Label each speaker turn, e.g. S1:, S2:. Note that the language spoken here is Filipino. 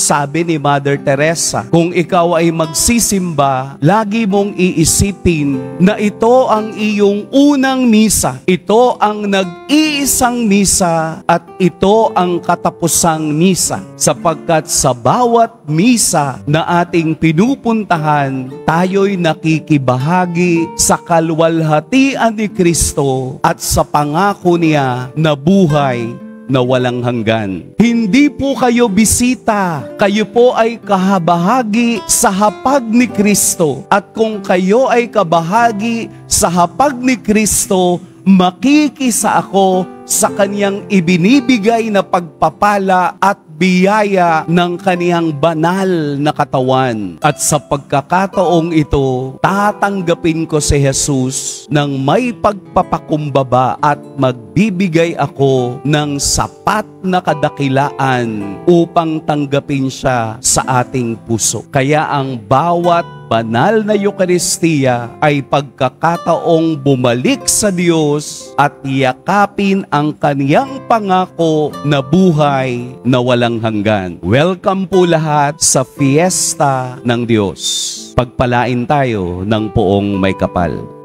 S1: Sabi ni Mother Teresa, kung ikaw ay magsisimba, lagi mong iisipin na ito ang iyong unang misa. Ito ang nag-iisang misa at ito ang katapusang misa. Sapagkat sa bawat misa na ating pinupuntahan, tayo'y nakikibahagi sa kalwalhatian ni Kristo at sa pangako niya na buhay na walang hanggan. Hindi po kayo bisita, kayo po ay kahabahagi sa hapag ni Kristo. At kung kayo ay kabahagi sa hapag ni Kristo, makikisa ako sa kaniyang ibinibigay na pagpapala at biyaya ng kaniyang banal na katawan. At sa pagkakataong ito, tatanggapin ko si Jesus ng may pagpapakumbaba at magbibigay ako ng sapat na kadakilaan upang tanggapin siya sa ating puso. Kaya ang bawat banal na Eucharistia ay pagkakataong bumalik sa Diyos at yakapin ang kaniyang pangako na buhay na walang hanggan. Welcome po lahat sa fiesta ng Diyos. Pagpalain tayo ng poong may kapal.